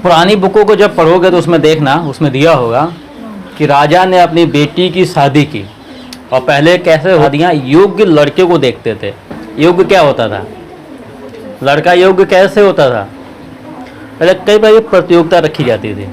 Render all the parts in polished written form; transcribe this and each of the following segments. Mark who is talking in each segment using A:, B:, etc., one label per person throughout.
A: पुरानी बुकों को जब पढ़ोगे तो उसमें देखना, उसमें दिया होगा कि राजा ने अपनी बेटी की शादी की और पहले कैसे शादियाँ योग्य लड़के को देखते थे। योग्य क्या होता था, लड़का योग्य कैसे होता था, पहले कई बार प्रतियोगिता रखी जाती थी,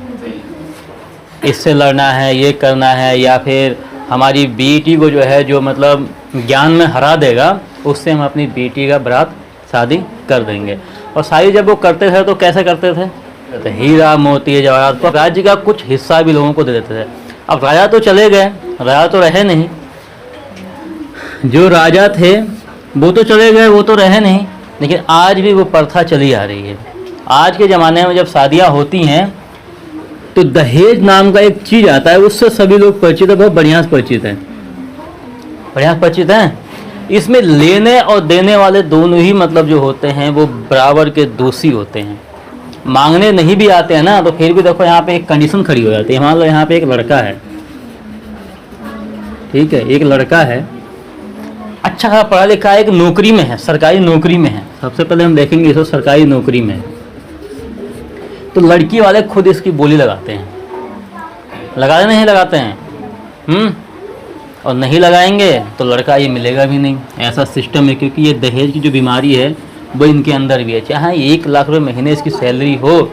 A: इससे लड़ना है, ये करना है, या फिर हमारी बेटी को जो है जो मतलब ज्ञान में हरा देगा उससे हम अपनी बेटी का बारात शादी कर देंगे। और शादी जब वो करते थे तो कैसे करते थे, तो हीरा मोती जवाहरात पर राज्य का कुछ हिस्सा भी लोगों को दे देते थे। अब राजा तो चले गए, राजा तो रहे नहीं, जो राजा थे वो तो चले गए, वो तो रहे नहीं, लेकिन आज भी वो प्रथा चली आ रही है। आज के ज़माने में जब शादियाँ होती हैं तो दहेज नाम का एक चीज़ आता है, उससे सभी लोग परिचित है, बहुत बढ़िया से परिचित हैं, बढ़िया परिचित हैं। इसमें लेने और देने वाले दोनों ही मतलब जो होते हैं वो बराबर के दोषी होते हैं। मांगने नहीं भी आते हैं ना, तो फिर भी देखो यहाँ पे एक कंडीशन खड़ी हो जाती है। मान लो यहाँ पे एक लड़का है, ठीक है, एक लड़का है, अच्छा खासा पढ़ा लिखा है, एक नौकरी में है, सरकारी नौकरी में है। सबसे पहले हम देखेंगे इसको, सरकारी नौकरी में है, तो लड़की वाले खुद इसकी बोली लगाते हैं, लगाते नहीं लगाते हैं, और नहीं लगाएंगे तो लड़का ये मिलेगा भी नहीं, ऐसा सिस्टम है। क्योंकि ये दहेज की जो बीमारी है वो इनके अंदर भी है। चाहे 1 लाख रुपये महीने इसकी सैलरी हो,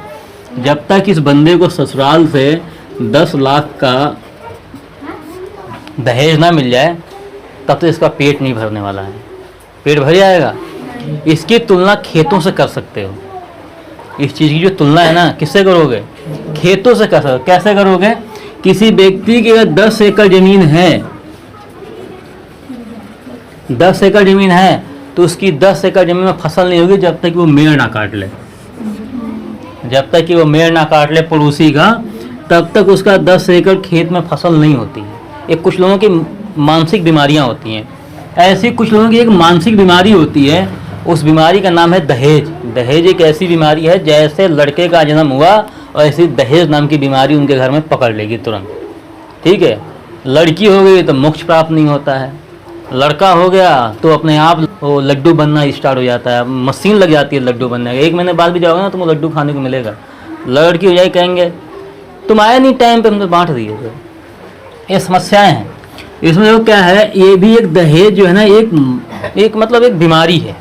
A: जब तक इस बंदे को ससुराल से 10 लाख का दहेज ना मिल जाए तब तो इसका पेट नहीं भरने वाला है। पेट भर जाएगा। इसकी तुलना खेतों से कर सकते हो। इस चीज़ की जो तुलना है ना, किससे करोगे, खेतों से कर सकते। कैसे करोगे, किसी व्यक्ति की अगर 10 एकड़ ज़मीन है, 10 एकड़ ज़मीन है तो उसकी 10 एकड़ ज़मीन में फसल नहीं होगी जब तक कि वो मेड़ ना काट ले। जब तक कि वो मेड़ ना काट ले पड़ोसी का, तब तक उसका 10 एकड़ खेत में फसल नहीं होती है। एक कुछ लोगों की मानसिक बीमारियां होती हैं, ऐसी कुछ लोगों की एक मानसिक बीमारी होती है, उस बीमारी का नाम है दहेज। दहेज एक ऐसी बीमारी है, जैसे लड़के का जन्म हुआ और ऐसी दहेज नाम की बीमारी उनके घर में पकड़ लेगी तुरंत। ठीक है, लड़की हो गई तो मोक्ष प्राप्त नहीं होता है, लड़का हो गया तो अपने आप वो लड्डू बनना स्टार्ट हो जाता है, मशीन लग जाती है लड्डू बनने का। 1 महीने बाद भी जाओगे ना तुमको लड्डू खाने को मिलेगा। लड़की हो जाए कहेंगे तुम आए नहीं टाइम पे, हम तो बांट दिए थे। ये समस्याएं हैं। इसमें जो क्या है, ये भी एक दहेज जो है ना, एक मतलब एक बीमारी है।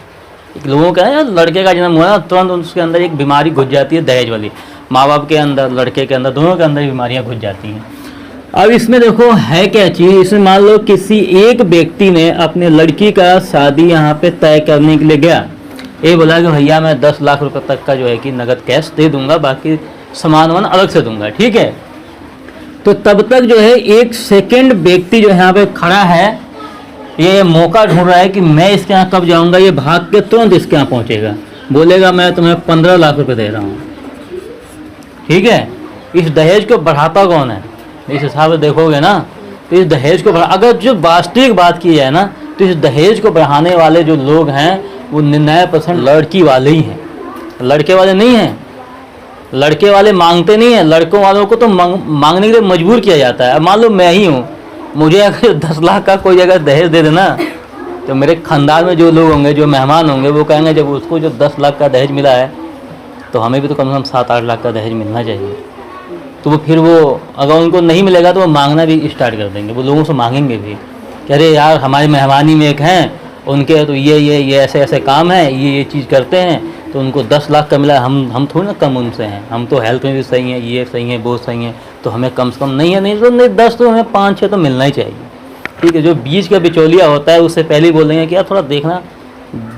A: एक लोगों का है, लड़के का जन्म हुआ ना तुरंत उसके अंदर एक बीमारी घुस जाती है दहेज वाली। माँ बाप के अंदर, लड़के के अंदर, दोनों के अंदर बीमारियाँ घुस जाती हैं। अब इसमें देखो है क्या चीज़, इसमें मान लो किसी एक व्यक्ति ने अपने लड़की का शादी यहाँ पे तय करने के लिए गया, ये बोला कि भैया मैं 10 लाख रुपए तक का जो है कि नगद कैश दे दूंगा, बाकी सामान वामान अलग से दूंगा, ठीक है। तो तब तक जो है एक सेकंड व्यक्ति जो यहाँ पे खड़ा है, ये मौका ढूंढ रहा है कि मैं इसके यहाँ कब जाऊँगा। ये भाग के तुरंत इसके यहाँ पहुँचेगा, बोलेगा मैं तुम्हें 15 लाख रुपये दे रहा हूँ, ठीक है। इस दहेज को बढ़ाता कौन है, इस हिसाब से देखोगे ना, तो इस दहेज को अगर जो वास्तविक बात की जाए ना, तो इस दहेज को बढ़ाने वाले जो लोग हैं वो 99% लड़की वाले ही हैं, लड़के वाले नहीं हैं। लड़के वाले मांगते नहीं हैं, लड़कों वालों को तो मांगने के लिए मजबूर किया जाता है। अब मान लो मैं ही हूँ, मुझे अगर 10 लाख का कोई अगर दहेज दे देना, तो मेरे खानदान में जो लोग होंगे, जो मेहमान होंगे, वो कहेंगे जब उसको जो 10 लाख का दहेज मिला है तो हमें भी तो कम से कम 7-8 लाख का दहेज मिलना चाहिए। तो वो फिर वो अगर उनको नहीं मिलेगा तो वो मांगना भी स्टार्ट कर देंगे, वो लोगों से मांगेंगे भी कि अरे यार हमारे मेहमानी में एक हैं, उनके तो ये ऐसे ऐसे काम है, ये चीज़ करते हैं, तो उनको 10 लाख का मिला, हम थोड़ी ना कम उनसे हैं, हम तो हेल्थ में भी सही हैं, ये सही है, वो सही है, तो हमें कम से कम नहीं है, नहीं तो नहीं 10 तो हमें 5-6 तो मिलना ही चाहिए, ठीक है। जो बीच का बिचौलिया होता है उससे पहले ही बोलेंगे कि यार थोड़ा देखना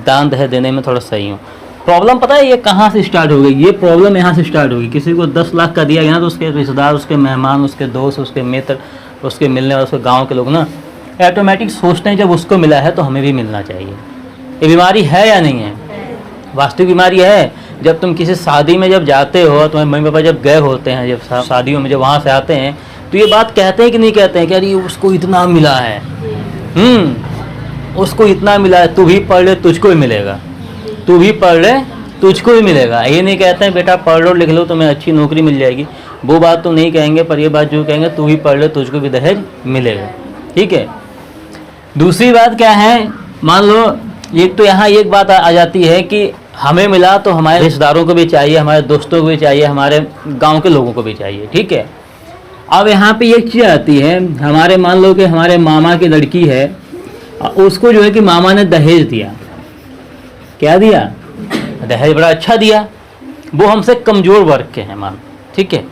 A: दान दहेज देने में थोड़ा सही हो। प्रॉब्लम पता है ये कहाँ से स्टार्ट हो गई, ये प्रॉब्लम यहाँ से स्टार्ट होगी। किसी को 10 लाख का दिया गया ना, तो उसके रिश्तेदार, उसके मेहमान, उसके दोस्त, उसके मित्र, उसके मिलने वाले, उसके गांव के लोग ना ऑटोमेटिक सोचते हैं जब उसको मिला है तो हमें भी मिलना चाहिए। ये बीमारी है या नहीं है, वास्तविक बीमारी है। जब तुम किसी शादी में जब जाते हो, तुम्हारे मम्मी पापा जब गए होते हैं, जब शादियों में जब वहाँ से आते हैं, तो ये बात कहते हैं कि नहीं कहते हैं कि अरे उसको इतना मिला है, उसको इतना मिला है, तू भी पढ़ ले तुझको ही मिलेगा, तू भी पढ़ ले तुझको ही मिलेगा। ये नहीं कहते हैं बेटा पढ़ लो लिख लो तुम्हें अच्छी नौकरी मिल जाएगी, वो बात तो नहीं कहेंगे, पर ये बात जो कहेंगे तू भी पढ़ ले तुझको भी दहेज मिलेगा, ठीक है। दूसरी बात क्या है, मान लो एक तो यहाँ एक बात आ जाती है कि हमें मिला तो हमारे रिश्तेदारों को भी चाहिए, हमारे दोस्तों को भी चाहिए, हमारे गांव के लोगों को भी चाहिए, ठीक है। अब यहाँ पे एक चीज़ आती है, हमारे मान लो कि हमारे मामा की लड़की है, उसको जो है कि मामा ने दहेज दिया। क्या दिया? दहेज बड़ा अच्छा दिया। वो हमसे कमज़ोर वर्ग के हैं मान, ठीक है,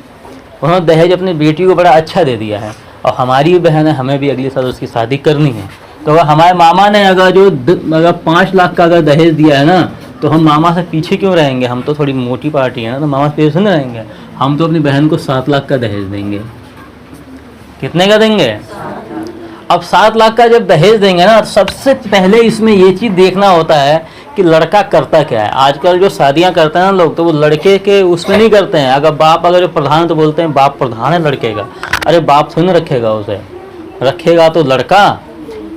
A: उन्होंने दहेज अपनी बेटी को बड़ा अच्छा दे दिया है, और हमारी भी बहन है, हमें भी अगले साल उसकी शादी करनी है। तो अगर हमारे मामा ने अगर 5 लाख का अगर दहेज दिया है ना, तो हम मामा से पीछे क्यों रहेंगे? हम तो थोड़ी मोटी पार्टी है ना, तो मामा से पीछे नहीं रहेंगे। हम तो अपनी बहन को 7 लाख का दहेज देंगे। कितने का देंगे? अब 7 लाख का जब दहेज देंगे ना, सबसे पहले इसमें ये चीज़ देखना होता है कि लड़का करता क्या है। आजकल जो शादियां करते हैं ना लोग, तो वो लड़के के उसमें नहीं करते हैं। अगर बाप अगर प्रधान, तो बोलते हैं बाप प्रधान है लड़के का। अरे बाप थोड़ी ना रखेगा उसे, रखेगा तो लड़का।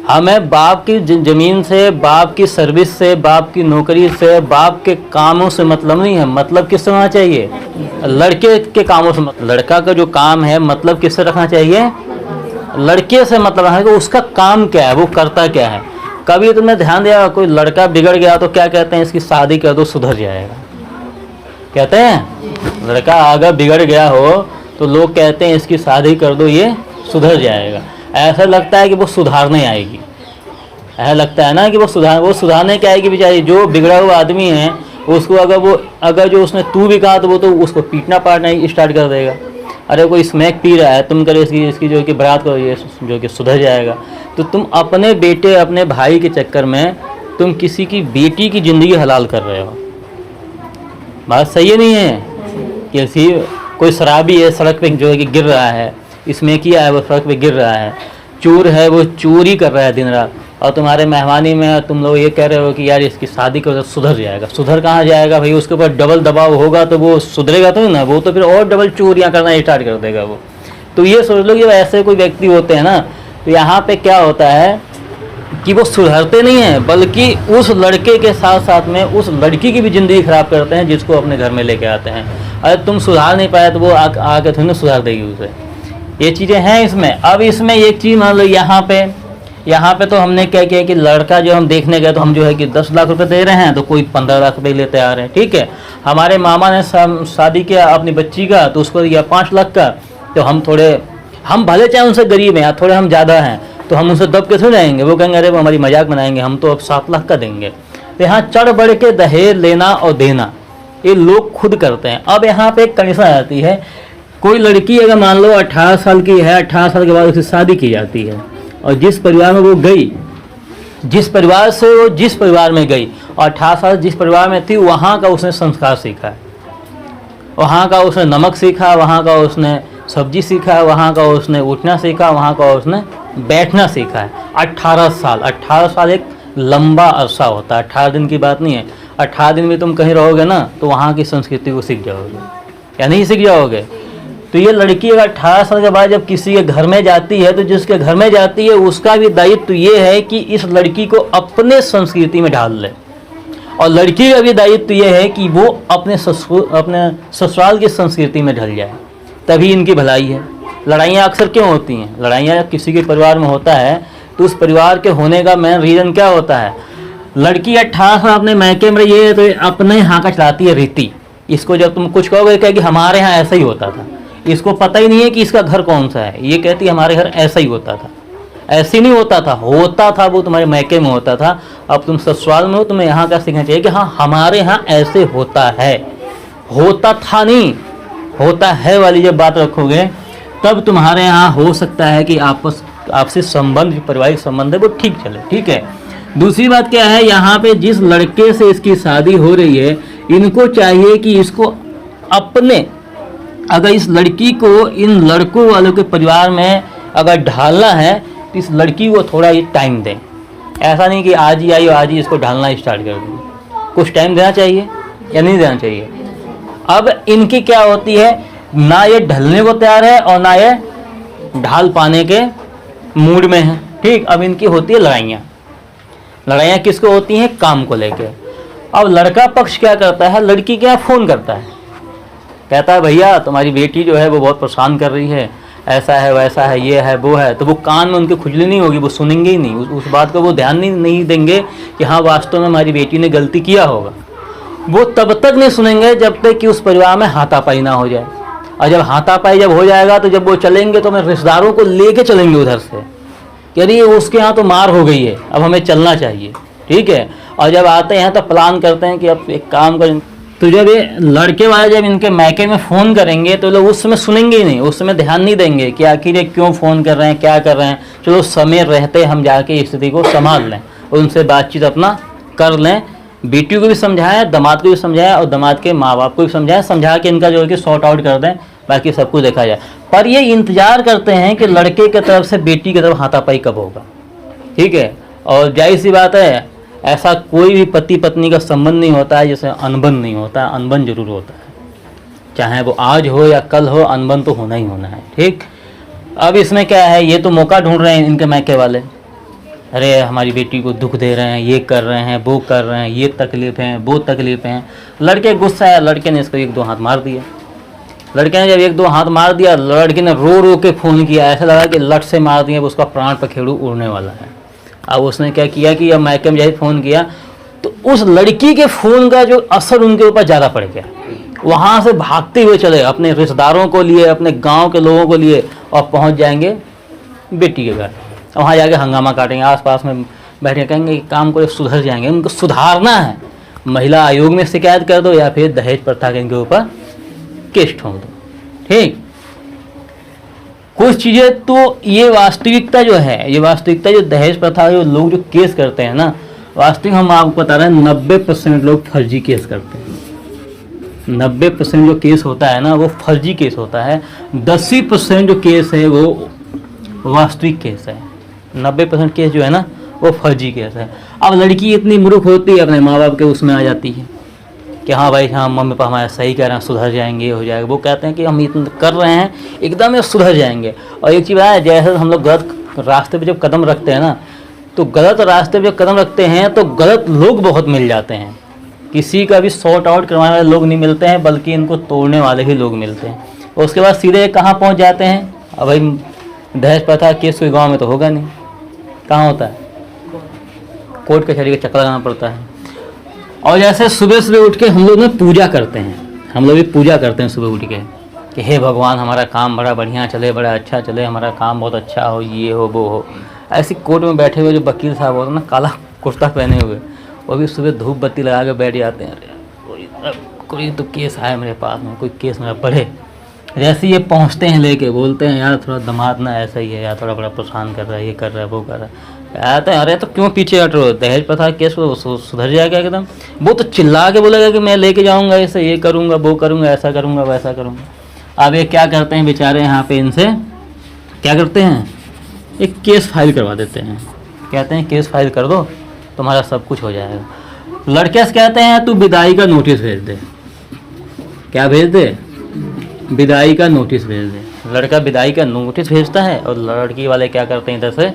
A: हमें बाप की ज़मीन से, बाप की सर्विस से, बाप की नौकरी से, बाप के कामों से मतलब नहीं है। मतलब किससे होना चाहिए? लड़के के कामों से। लड़का का जो काम है मतलब किससे रखना चाहिए? लड़के से मतलब है कि उसका काम क्या है, वो करता क्या है। कभी तुमने ध्यान दिया कोई लड़का बिगड़ गया तो क्या कहते हैं? इसकी शादी कर दो, सुधर जाएगा। कहते हैं लड़का अगर बिगड़ गया हो तो लोग कहते हैं इसकी शादी कर दो, ये सुधर जाएगा। ऐसा लगता है कि वो सुधारने आएगी, ऐसा लगता है ना कि वो सुधारने के आएगी। बेचारी जो बिगड़ा हुआ आदमी है उसको अगर जो उसने तू भी कहा तो वो तो उसको पीटना पाटना ही स्टार्ट कर देगा। अरे कोई स्मैक पी रहा है, तुम करे इसकी जो कि बरात करो, ये जो कि सुधर जाएगा। तो तुम अपने बेटे अपने भाई के चक्कर में तुम किसी की बेटी की ज़िंदगी हलाल कर रहे हो। बात सही है नहीं है? किसी कोई शराबी है सड़क पे जो है कि गिर रहा है, इसमें किया है वो सड़क पे गिर रहा है, चोर है वो चोरी कर रहा है दिन रात, और तुम्हारे मेहमानी में तुम लोग ये कह रहे हो कि यार इसकी शादी करो तो सुधर जाएगा। सुधर कहाँ जाएगा भाई? उसके ऊपर डबल दबाव होगा तो वो सुधरेगा तो ना, वो तो फिर और डबल चोरियाँ करना स्टार्ट कर देगा वो। तो ये सोच लो कि ऐसे कोई व्यक्ति होते हैं ना, तो यहाँ पे क्या होता है कि वो सुधरते नहीं हैं, बल्कि उस लड़के के साथ साथ में उस लड़की की भी ज़िंदगी ख़राब करते हैं जिसको अपने घर में लेके आते हैं। अरे तुम सुधार नहीं पाए तो वो आके थोड़ी ना सुधार देगी उसे। ये चीज़ें हैं इसमें। अब इसमें एक चीज़ मान लो, यहाँ पे तो हमने क्या किया कि लड़का जो हम देखने गए तो हम जो है कि 10 लाख रुपए दे रहे हैं, तो कोई 15 लाख रुपए लेते आ रहे हैं, ठीक है। हमारे मामा ने शादी किया अपनी बच्ची का, तो उसको दिया 5 लाख का। तो हम भले चाहे उनसे गरीब हैं या थोड़े हम ज़्यादा हैं, तो हम उनसे दब के थोड़ी रहेंगे। वो कहेंगे अरे वो हमारी मजाक बनाएंगे, हम तो अब 7 लाख का देंगे। तो यहाँ चढ़ बढ़ के दहेज लेना और देना ये लोग खुद करते हैं। अब यहाँ पे एक कंडीशन आती है, कोई लड़की अगर मान लो 18 साल की है, 18 साल के बाद उसकी शादी की जाती है, और जिस परिवार में वो गई, जिस परिवार में गई और 18 साल जिस परिवार में थी, वहाँ का उसने संस्कार सीखा है, वहाँ का उसने नमक सीखा, वहाँ का उसने सब्जी सीखा, वहाँ का उसने उठना सीखा, वहाँ का उसने बैठना सीखा है। 18 साल एक लंबा अरसा होता है, 18 दिन की बात नहीं है। 18 दिन में तुम कहीं रहोगे ना तो वहाँ की संस्कृति को सीख जाओगे या नहीं सीख जाओगे। तो ये लड़की अगर 18 साल के बाद जब किसी के घर में जाती है, तो जिसके घर में जाती है उसका भी दायित्व ये है कि इस लड़की को अपने संस्कृति में ढाल ले, और लड़की का भी दायित्व ये है कि वो अपने ससुराल की संस्कृति में ढल जाए, तभी इनकी भलाई है। लड़ाइयाँ अक्सर क्यों होती हैं? लड़ाइयाँ किसी के परिवार में होता है तो उस परिवार के होने का मेन रीज़न क्या होता है? लड़की 18 साल अपने मैके में ये तो अपने यहाँ का चलाती है रीति। इसको जब तुम कुछ कहोगे कहेगी हमारे यहाँ ऐसा ही होता था। इसको पता ही नहीं है कि इसका घर कौन सा है, ये कहती हमारे घर ऐसा ही होता था। ऐसे नहीं होता था वो तुम्हारे मैके में होता था। अब तुम ससुराल में हो, तुम्हें यहाँ का सीखना चाहिए कि हाँ हमारे यहाँ ऐसे होता है, होता था नहीं होता है वाली जब बात रखोगे तब तुम्हारे यहाँ हो सकता है कि आपसे संबंध, पारिवारिक संबंध है वो ठीक चले, ठीक है। दूसरी बात क्या है, यहाँ पे जिस लड़के से इसकी शादी हो रही है, इनको चाहिए कि इसको अपने, अगर इस लड़की को इन लड़कों वालों के परिवार में अगर ढालना है तो इस लड़की को थोड़ा ये टाइम दें। ऐसा नहीं कि आज ही आई और आज ही इसको ढालना स्टार्ट कर दें। कुछ टाइम देना चाहिए या नहीं देना चाहिए। अब इनकी क्या होती है, ना ये ढलने को तैयार है और ना ये ढाल पाने के मूड में है, ठीक। अब इनकी होती है लड़ाइयाँ किसको होती हैं? काम को लेके। अब लड़का पक्ष क्या करता है, लड़की क्या फ़ोन करता है, कहता है भैया तुम्हारी बेटी जो है वो बहुत परेशान कर रही है, ऐसा है वैसा है, ये है वो है। तो वो कान में उनकी खुजली नहीं होगी, वो सुनेंगे ही नहीं, उस बात को वो ध्यान नहीं देंगे कि हाँ वास्तव में हमारी बेटी ने गलती किया होगा। वो तब तक नहीं सुनेंगे जब तक कि उस परिवार में हाथापाई ना हो जाए। और जब हाथापाई जब हो जाएगा तो जब वो चलेंगे तो अपने रिश्तेदारों को लेके चलेंगे उधर से, यानी उसके यहाँ तो मार हो गई है, अब हमें चलना चाहिए, ठीक है। और जब आते हैं तो प्लान करते हैं कि अब एक काम करें। तो जब ये लड़के वाले जब इनके मैके में फ़ोन करेंगे तो लोग उस समय सुनेंगे ही नहीं, उस समय ध्यान नहीं देंगे कि आखिर ये क्यों फ़ोन कर रहे हैं, क्या कर रहे हैं। चलो समय रहते हम जाके स्थिति को संभाल लें, उनसे बातचीत अपना कर लें। बेटी को भी समझाएं, दामाद को भी समझाएं और दामाद के माँ बाप को भी समझाएं, समझा के इनका जो है कि सॉर्ट आउट कर दें, बाकी सब कुछ देखा जाए। पर ये इंतज़ार करते हैं कि लड़के की तरफ से बेटी की तरफ हाथापाई कब होगा, ठीक है। और जाहिर सी बात है, ऐसा कोई भी पति पत्नी का संबंध नहीं होता है जैसे अनबन नहीं होता है, अनबन जरूर होता है, चाहे वो आज हो या कल हो, अनबन तो होना ही होना है, ठीक। अब इसमें क्या है, ये तो मौका ढूंढ रहे हैं इनके मैके वाले, अरे हमारी बेटी को दुख दे रहे हैं, ये कर रहे हैं, वो कर रहे हैं, ये तकलीफ़ हैं, वो तकलीफ़ हैं। लड़के गुस्सा है, लड़के ने इसको 1-2 हाथ मार दिया। लड़के ने जब 1-2 हाथ मार दिया, लड़के ने रो रो के फ़ोन किया, ऐसा लगा कि लट से मार दिया, उसका प्राण पखेरु उड़ने वाला है। अब उसने क्या किया कि अब मैके में जब फ़ोन किया तो उस लड़की के फ़ोन का जो असर उनके ऊपर ज़्यादा पड़ गया। वहाँ से भागते हुए चले अपने रिश्तेदारों को लिए, अपने गांव के लोगों को लिए, और पहुँच जाएंगे बेटी के घर। वहाँ जाके हंगामा काटेंगे, आसपास में बैठ के कहेंगे कि काम को सुधर जाएंगे, उनको सुधारना है, महिला आयोग में शिकायत कर दो या फिर दहेज प्रथा के इनके ऊपर केस ठोंक दो, ठीक। कुछ चीज़ें तो ये वास्तविकता जो है, ये वास्तविकता जो दहेज प्रथा जो लोग जो केस करते हैं ना, वास्तविक हम आपको बता रहे हैं 90% लोग फर्जी केस करते हैं। 90% जो केस होता है ना वो फर्जी केस होता है, 10% जो केस है वो वास्तविक केस है। 90% केस जो है ना वो फर्जी केस है। अब लड़की इतनी मूर्ख होती है, अपने माँ बाप के उसमें आ जाती है कि हाँ भाई हाँ मम्मी पापा हमारा सही कह रहे हैं, सुधर जाएंगे, हो जाएगा। वो कहते हैं कि हम इतना कर रहे हैं एकदम ये सुधर जाएंगे। और एक चीज़ है, जैसे हम लोग गलत रास्ते पे जब कदम रखते हैं ना, तो गलत रास्ते पे जब कदम रखते हैं तो गलत लोग बहुत मिल जाते हैं। किसी का भी सॉर्ट आउट करवाने वाले लोग नहीं मिलते हैं, बल्कि इनको तोड़ने वाले ही लोग मिलते हैं। और उसके बाद सीधे कहाँ पहुँच जाते हैं, अब भाई दहेज प्रथा केस कोई गाँव में तो होगा नहीं, कहाँ होता है, कोर्ट कचहरी का चक्कर लगाना पड़ता है। और जैसे सुबह सुबह उठ के हम लोग ना पूजा करते हैं, हम लोग भी पूजा करते हैं सुबह उठ के कि हे भगवान हमारा काम बड़ा बढ़िया चले, बड़ा अच्छा चले, हमारा काम बहुत अच्छा हो, ये हो वो हो। ऐसे कोर्ट में बैठे हुए जो वकील साहब होते हैं ना, काला कुर्ता पहने हुए, वो भी सुबह धूप बत्ती लगा के बैठ जाते हैं। अरे कोई तो केस आया मेरे पास में, कोई केस मेरा पढ़े। जैसे ये पहुँचते हैं लेके, बोलते हैं यार थोड़ा दामाद ना ऐसा ही है यार, थोड़ा बड़ा परेशान कर रहा है, ये कर रहा है, वो कर रहा है। कहते हैं अरे तो क्यों पीछे हट रहे हो, दहेज प्रथा केस सुधर जाएगा एकदम। वो तो चिल्ला के बोलेगा कि मैं लेके जाऊंगा, ऐसे ये करूंगा, वो करूंगा, ऐसा करूंगा, वैसा करूंगा। अब ये क्या करते हैं बेचारे, यहाँ पे इनसे क्या करते हैं, एक केस फाइल करवा देते हैं। कहते हैं केस फाइल कर दो, तुम्हारा सब कुछ हो जाएगा। लड़के से कहते हैं तू विदाई का नोटिस भेज दे। क्या भेज दे, विदाई का नोटिस भेज दे। लड़का विदाई का नोटिस भेजता है और लड़की वाले क्या करते हैं इधर से,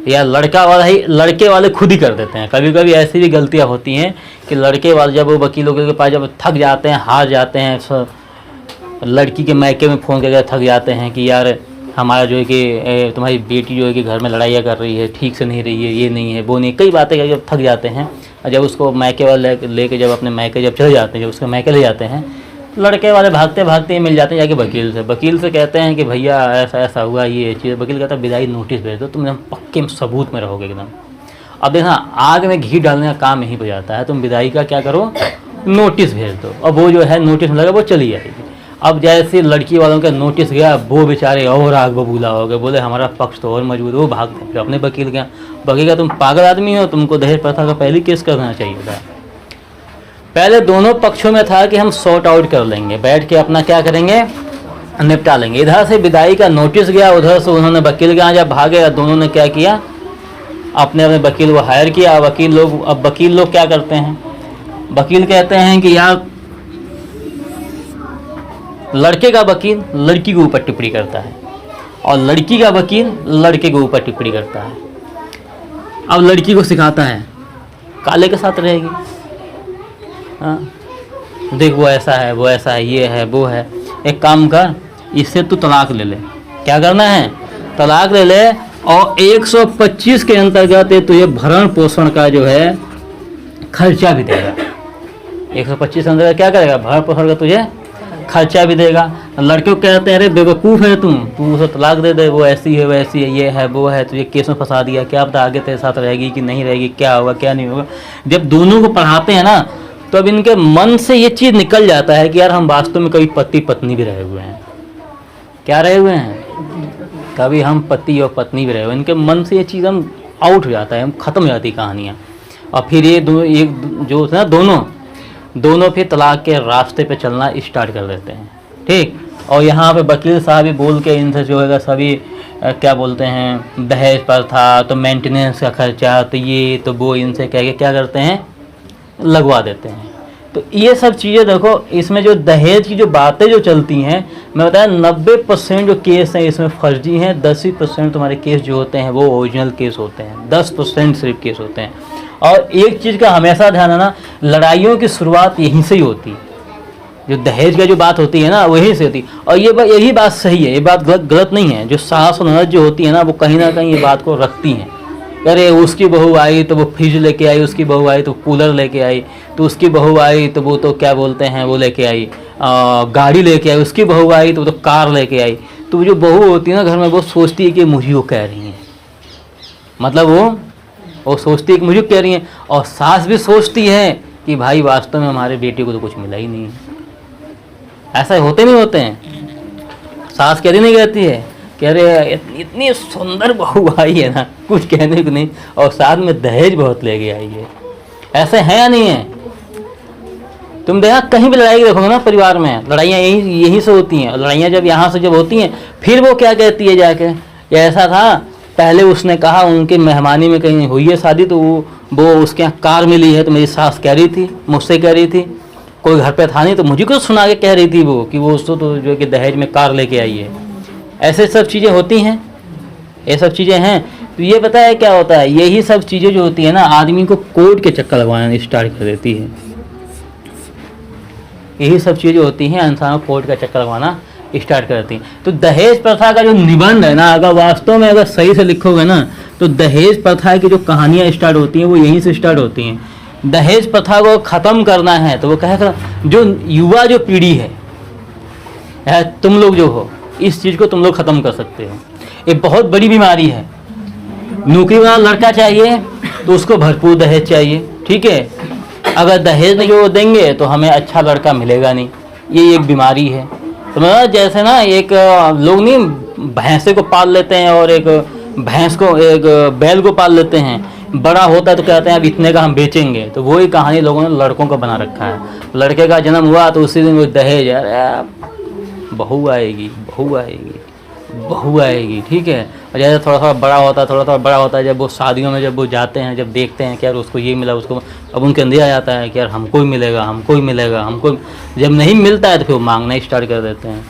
A: या लड़का वाला ही, लड़के वाले खुद ही कर देते हैं। कभी कभी ऐसी भी गलतियां होती हैं कि लड़के वाले जब वो वकीलों के पास जब थक जाते हैं, हार जाते हैं, लड़की के मैके में फ़ोन करके थक जाते हैं कि यार हमारा जो है कि तुम्हारी बेटी जो है कि घर में लड़ाइयाँ कर रही है, ठीक से नहीं रही है, ये नहीं है, वो नहीं, कई बातें करके जब थक जाते हैं और जब उसको मैके वाले लेके जब अपने मैके जब चले जाते हैं, जब उसके मैके ले जाते हैं, लड़के वाले भागते भागते ही मिल जाते हैं जाके वकील से। वकील से कहते हैं कि भैया ऐसा ऐसा हुआ, ये चीज़। वकील कहता है विदाई नोटिस भेज दो, तुम पक्के सबूत में रहोगे एकदम। अब देखना, आग में घी डालने का काम यहीं पर जाता है। तुम विदाई का क्या करो, नोटिस भेज दो, और वो जो है नोटिस लगा वो चली जाएगी। अब जैसे लड़की वालों का नोटिस गया, वो बेचारे और आग बबूला हो गए, बोले हमारा पक्ष तो और मजबूत। वो भागते फिर अपने वकील के, वकील का तुम पागल आदमी हो, तुमको दहेज प्रथा का पहले केस करना चाहिए था। पहले दोनों पक्षों में था कि हम सॉर्ट आउट कर लेंगे, बैठ के अपना क्या करेंगे, निपटा लेंगे। इधर से विदाई का नोटिस गया, उधर से उन्होंने वकील के यहाँ जब भागे, दोनों ने क्या किया, अपने अपने वकील को हायर किया। वकील लोग, अब वकील लोग क्या करते हैं, वकील कहते हैं कि यार लड़के का वकील लड़की के ऊपर टिप्पणी करता है और लड़की का वकील लड़के के ऊपर टिप्पणी करता है। अब लड़की को सिखाता है काले के साथ रहेगी, हाँ देख वो ऐसा है, वो ऐसा है, ये है, वो है, एक काम कर इससे तू तलाक ले ले। क्या करना है, तलाक ले ले, और 125 के अंतर्गत तुझे भरण पोषण का जो है खर्चा भी देगा। 125 अंदर क्या करेगा, भर पकड़ कर तुझे खर्चा भी देगा। लड़के को कहते हैं अरे बेवकूफ़ है तू उसे तलाक दे दे, वो ऐसी है वैसी है, ये है वो है, तुझे केस में फंसा दिया, क्या पता आगे तेरे साथ रहेगी कि नहीं रहेगी, क्या होगा क्या नहीं होगा। जब दोनों को पढ़ाते हैं ना तो अब इनके मन से ये चीज़ निकल जाता है कि यार हम वास्तव में कभी पति पत्नी भी रहे हुए हैं। क्या रहे हुए हैं, कभी हम पति और पत्नी भी रहे हुए। इनके मन से ये चीज़ हम आउट हो जाता है, हम ख़त्म हो जाती कहानियाँ। और फिर ये एक जो होता है ना दोनों फिर तलाक के रास्ते पे चलना स्टार्ट कर देते हैं। ठीक, और यहाँ पे वकील साहब भी बोल के इनसे जो है सभी क्या बोलते हैं दहेज पर था, तो मेंटेनेंस का खर्चा, तो ये तो वो, इनसे कह के क्या करते हैं लगवा देते हैं। तो ये सब चीज़ें देखो, इसमें जो दहेज की जो बातें जो चलती हैं, मैं बताया 90% जो केस हैं इसमें फर्जी हैं, 10% तुम्हारे केस जो होते हैं वो ओरिजिनल केस होते हैं, 10% सिर्फ केस होते हैं। और एक चीज़ का हमेशा ध्यान रखना, लड़ाइयों की शुरुआत यहीं से ही होती है। जो दहेज का जो बात होती है ना वहीं से होती है। और यही बात सही है, ये बात गलत नहीं है। जो सास और ननद जो होती है ना वो कहीं ना कहीं ये बात को रखती हैं। अरे उसकी बहू आई तो वो फ्रिज लेके आई, उसकी बहू आई तो कूलर लेके आई, तो उसकी बहू आई तो वो तो क्या बोलते हैं वो लेके आई गाड़ी लेके आई, उसकी बहू आई तो वो तो कार लेके आई। तो जो बहू होती है ना घर में वो सोचती है कि मुझे वो कह रही हैं, मतलब वो सोचती है कि मुझे कह रही हैं। और सास भी सोचती है कि भाई वास्तव में हमारे बेटे को तो कुछ मिला ही नहीं है। ऐसा होते नहीं होते हैं, सास कहती नहीं कहती है कह रहे इतनी सुंदर बहू आई है ना कुछ कहने को नहीं, और साथ में दहेज बहुत लेके आई है। ऐसे हैं या नहीं है? तुम देखा कहीं भी लड़ाई देखोगे ना परिवार में, लड़ाइयाँ यहीं से होती हैं। लड़ाइयाँ जब यहाँ से जब होती हैं फिर वो क्या कहती है जाके, ऐसा था पहले उसने कहा उनकी मेहमानी में कहीं हुई है शादी, तो वो उसके यहाँ कार मिली है, तो मेरी सास कह रही थी, मुझसे कह रही थी, कोई घर पे था नहीं तो मुझे कुछ सुना के कह रही थी वो कि वो उसको तो जो कि दहेज में कार लेके आई है। ऐसे सब चीज़ें होती हैं, ये सब चीज़ें हैं। तो ये पता है क्या होता है, यही सब चीज़ें जो होती है ना आदमी को कोर्ट के चक्कर लगवाना स्टार्ट कर देती है। यही सब चीज़ें होती हैं इंसान को कोर्ट का चक्कर लगवाना स्टार्ट कर देती हैं। तो दहेज प्रथा का जो निबंध है ना, अगर वास्तव में अगर सही से लिखोगे ना तो दहेज प्रथा की जो कहानियाँ स्टार्ट होती हैं वो यहीं से स्टार्ट होती हैं। दहेज प्रथा को ख़त्म करना है तो वो कहेगा जो युवा जो पीढ़ी है तुम लोग जो हो, इस चीज़ को तुम लोग ख़त्म कर सकते हो। एक बहुत बड़ी बीमारी है, नौकरी वाला लड़का चाहिए तो उसको भरपूर दहेज चाहिए, ठीक है। अगर दहेज नहीं वो देंगे तो हमें अच्छा लड़का मिलेगा नहीं, ये एक बीमारी है। तो मतलब जैसे ना एक लोग नहीं भैंसे को पाल लेते हैं और एक भैंस को एक बैल को पाल लेते हैं, बड़ा होता है तो कहते हैं अब इतने का हम बेचेंगे। तो वही कहानी लोगों ने लड़कों का बना रखा है। लड़के का जन्म हुआ तो उसी दिन वो दहेज, यार बहू आएगी बहू आएगी बहू आएगी, ठीक है। और जैसे थोड़ा थोड़ा बड़ा होता है, जब वो शादियों में जब वो जाते हैं, जब देखते हैं कि यार उसको ये मिला उसको, अब उनके अंदर आ जाता है कि यार हमको ही मिलेगा हमको ही मिलेगा हमको। जब नहीं मिलता है तो फिर वो मांगना स्टार्ट कर देते हैं।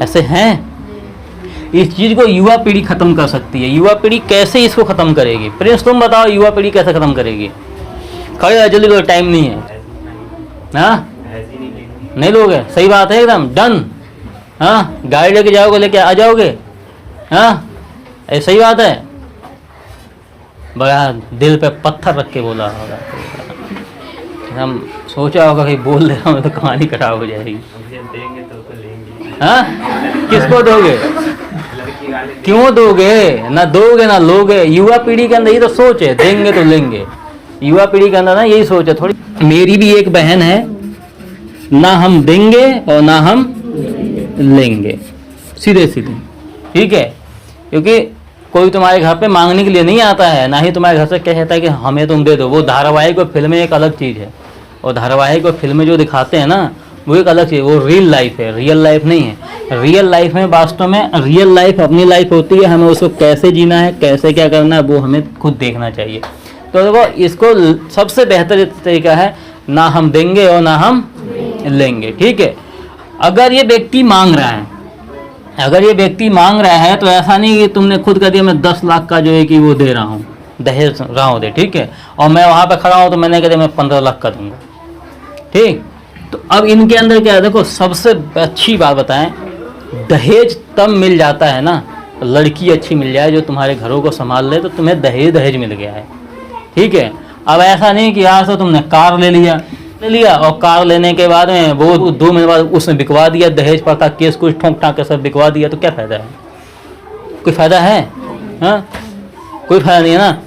A: ऐसे हैं। इस चीज़ को युवा पीढ़ी ख़त्म कर सकती है। युवा पीढ़ी कैसे इसको ख़त्म करेगी? प्रिंस तुम बताओ, युवा पीढ़ी कैसे ख़त्म करेगी? खड़े जल्दी लो, टाइम नहीं है। हाँ नहीं लोगे, सही बात है, एकदम डन। हाँ गाड़ी लेके जाओगे, लेके आ जाओगे। हाँ सही बात है। बड़ा दिल पे पत्थर रख के बोला होगा, हम सोचा होगा कि बोल दे रहा हूँ तो कहानी खराब हो जाएगी। हाँ किसको दोगे? क्यों दोगे? ना दोगे ना लोगे। युवा पीढ़ी के अंदर ये तो सोच है, देंगे तो लेंगे। युवा पीढ़ी के अंदर ना यही सोच है थोड़ी। मेरी भी एक बहन है, ना हम देंगे और ना हम लेंगे, सीधे सीधे, ठीक है। क्योंकि कोई तुम्हारे घर पे मांगने के लिए नहीं आता है, ना ही तुम्हारे घर से कहता है कि हमें तुम दे दो। वो धारावाहिक और फिल्में एक अलग चीज़ है, और धारावाहिक और फिल्में जो दिखाते हैं ना वो एक अलग चीज़, वो रियल लाइफ है, रियल लाइफ नहीं है। रियल लाइफ में वास्तव में रियल लाइफ अपनी लाइफ होती है, हमें उसको कैसे जीना है, कैसे क्या करना है वो हमें खुद देखना चाहिए। तो देखो इसको सबसे बेहतर तरीका है ना हम देंगे और ना हम लेंगे, ठीक है। अगर ये व्यक्ति मांग रहा है, अगर ये व्यक्ति मांग रहा है तो ऐसा नहीं कि तुमने खुद कर दिया मैं 10 लाख का जो है कि वो दे रहा हूँ, दहेज रहा हूँ दे, ठीक है। और मैं वहाँ पे खड़ा हूँ तो मैंने कह दिया मैं 15 लाख का दूंगा, ठीक। तो अब इनके अंदर क्या है, देखो सबसे अच्छी बात बताएं, दहेज तब मिल जाता है ना, लड़की अच्छी मिल जाए जो तुम्हारे घरों को संभाल ले, तो तुम्हें दहेज मिल गया है, ठीक है। अब ऐसा नहीं कि यहाँ से तुमने कार ले लिया, ले लिया और कार लेने के बाद में वो 2 महीने बाद उसने बिकवा दिया, दहेज प्रथा केस कुछ ठोंक ठाक के सब बिकवा दिया, तो क्या फायदा है? कोई फायदा है? हाँ, कोई फायदा नहीं है ना।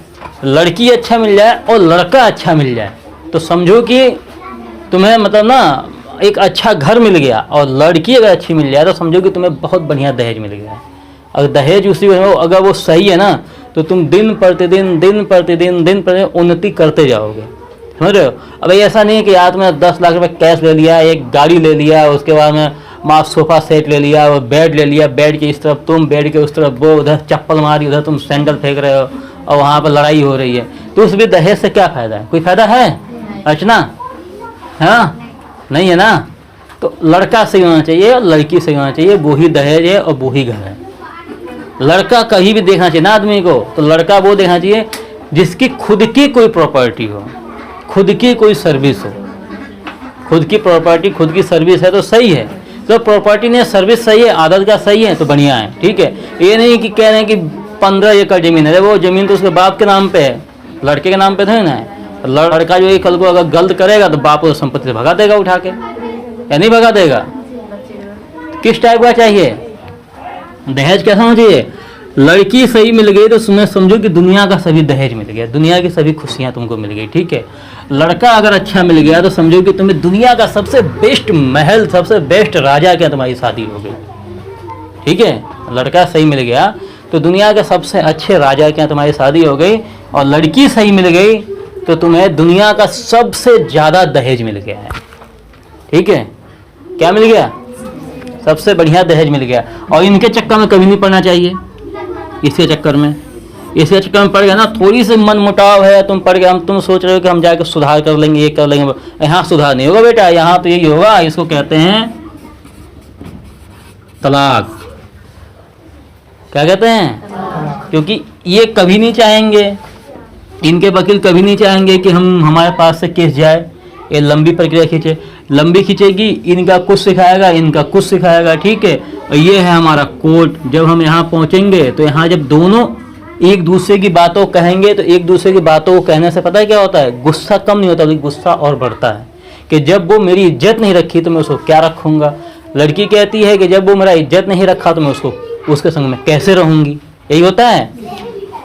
A: लड़की अच्छा मिल जाए और लड़का अच्छा मिल जाए तो समझो कि तुम्हें मतलब ना एक अच्छा घर मिल गया, और लड़की अगर अच्छी मिल जाए तो समझो कि तुम्हें बहुत बढ़िया दहेज मिल गया। अगर दहेज उसी अगर वो सही है ना तो तुम दिन प्रतिदिन उन्नति करते जाओगे, समझ रहे हो। अब ऐसा नहीं है कि आज में 10 लाख रुपए कैश ले लिया, एक गाड़ी ले लिया, उसके बाद में माँ सोफा सेट ले लिया, और बेड ले लिया, बेड के इस तरफ तुम, बेड के उस तरफ वो, उधर चप्पल मारी, उधर तुम सैंडल फेंक रहे हो और वहाँ पर लड़ाई हो रही है, तो उस भी दहेज से क्या फायदा है? कोई फायदा है अर्चना? हाँ, नहीं है ना। तो लड़का सही होना चाहिए और लड़की सही होना चाहिए, वो ही दहेज है और वो ही घर है। लड़का कहीं भी देखना चाहिए ना आदमी को, तो लड़का वो देखना चाहिए जिसकी खुद की कोई प्रॉपर्टी हो, खुद की कोई सर्विस हो। खुद की प्रॉपर्टी, खुद की सर्विस है तो सही है, तो प्रॉपर्टी ने सर्विस सही है, आदत का सही है तो बढ़िया है, ठीक है। ये नहीं कि कह रहे हैं कि 15 एकड़ जमीन है, वो जमीन तो उसके बाप के नाम पे है, लड़के के नाम पे थोड़ी ना है। लड़का जो है कल को अगर गलत करेगा तो बाप उस संपत्ति से भगा देगा उठा के, या नहीं भगा देगा? किस टाइप का चाहिए दहेज? कैसा होना चाहिए? लड़की सही मिल गई तो तुम्हें समझो कि दुनिया का सभी दहेज मिल गया, दुनिया की सभी खुशियां तुमको मिल गई, ठीक है। लड़का अगर अच्छा मिल गया तो समझो कि तुम्हें दुनिया का सबसे बेस्ट महल, सबसे बेस्ट राजा क्या तुम्हारी शादी हो गई, ठीक है। लड़का सही मिल गया तो दुनिया के सबसे अच्छे राजा क्या तुम्हारी शादी हो गई, और लड़की सही मिल गई तो तुम्हें दुनिया का सबसे ज्यादा दहेज मिल गया है, ठीक है। क्या मिल गया? सबसे बढ़िया दहेज मिल गया। और इनके चक्कर में कभी नहीं पड़ना चाहिए, इसके चक्कर में पड़ गया ना, थोड़ी सी मन मुटाव है, तुम पड़ गए, तुम सोच रहे हो कि हम जाकर सुधार कर लेंगे, ये कर लेंगे, यहाँ सुधार नहीं होगा बेटा, यहाँ तो यही होगा। इसको कहते हैं तलाक। क्या कहते हैं? क्योंकि ये कभी नहीं चाहेंगे, इनके वकील कभी नहीं चाहेंगे कि हमारे पास से केस जाए, ये लंबी प्रक्रिया लंबी खींचेगी, इनका कुछ सिखाएगा, इनका कुछ सिखाएगा, ठीक है। और ये है हमारा कोर्ट। जब हम यहाँ पहुँचेंगे तो यहाँ जब दोनों एक दूसरे की बातों कहेंगे तो एक दूसरे की बातों को कहने से पता है क्या होता है? गुस्सा कम नहीं होता, गुस्सा और बढ़ता है कि जब वो मेरी इज्जत नहीं रखी तो मैं उसको क्या रखूँगा। लड़की कहती है कि जब वो मेरा इज्जत नहीं रखा तो मैं उसके संग में कैसे रहूँगी, यही होता है।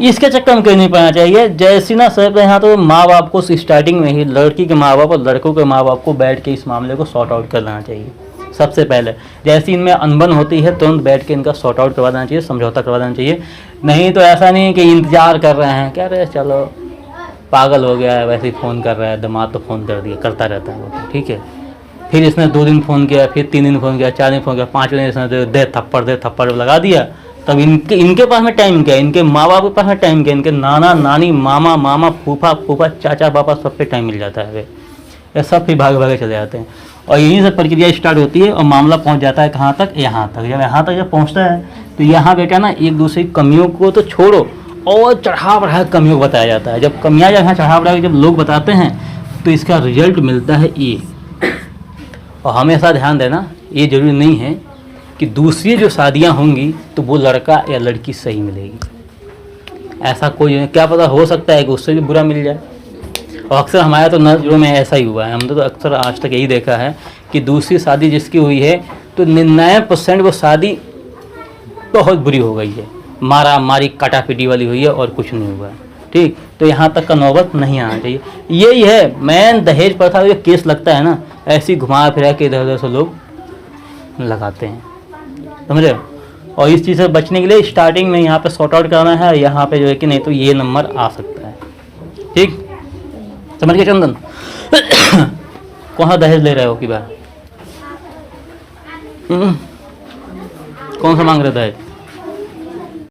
A: इसके चक्कर में कहीं नहीं पड़ना चाहिए। जैसी ना सर यहाँ तो माँ बाप को स्टार्टिंग में ही लड़की के माँ बाप और लड़कों के माँ बाप को बैठ के इस मामले को सॉर्ट आउट कर लेना चाहिए। सबसे पहले जैसी इनमें अनबन होती है तुरंत बैठ के इनका सॉर्ट आउट करवा देना चाहिए, समझौता करवा देना चाहिए। नहीं तो ऐसा नहीं कि इंतजार कर रहे हैं, कह रहे चलो पागल हो गया है, वैसे ही फ़ोन कर रहा है, दिमाग तो फ़ोन कर दिया, करता रहता है वो तो, ठीक है। फिर इसने 2 दिन फ़ोन किया, फिर 3 दिन फ़ोन किया, 4 दिन फ़ोन किया, 5 दिन इसने दे थप्पड़ लगा दिया। तब इनके पास में टाइम क्या है, इनके माँ बाप के पास में टाइम क्या है, इनके नाना नानी मामा फूफा चाचा पापा सब पे टाइम मिल जाता है। ये सब फिर भागे चले जाते हैं और यहीं से प्रक्रिया स्टार्ट होती है और मामला पहुंच जाता है कहाँ तक? यहाँ तक। जब यहाँ तक जब पहुँचता है तो यहाँ बेटा ना एक दूसरे की कमियों को तो छोड़ो और चढ़ा बढ़ा कमियों को बताया जाता है। जब कमियाँ यहाँ चढ़ा बढ़ा जब लोग बताते हैं तो इसका रिजल्ट मिलता है ये। और हमेशा ध्यान देना, ये जरूरी नहीं है कि दूसरी जो शादियां होंगी तो वो लड़का या लड़की सही मिलेगी। ऐसा कोई क्या पता, हो सकता है कि उससे भी बुरा मिल जाए। और अक्सर हमारे तो नज़रों में ऐसा ही हुआ है, हमने तो अक्सर आज तक यही देखा है कि दूसरी शादी जिसकी हुई है तो 99% वो शादी बहुत बुरी हो गई है, मारा मारी काटा पीटी वाली हुई है और कुछ नहीं हुआ, ठीक। तो यहाँ तक का नौबत नहीं आना चाहिए। यही है मेन दहेज प्रथा जो केस लगता है ना, ऐसी घुमा फिरा के इधर उधर से लोग लगाते हैं, समझे। और इस चीज़ से बचने के लिए स्टार्टिंग में यहाँ पे सॉर्ट आउट करना है, यहाँ पे जो है कि नहीं तो ये नंबर आ सकता है, ठीक। समझ गए चंदन? कौन सा दहेज ले रहे हो कि बार? कौन सा मांग रहे दहेज?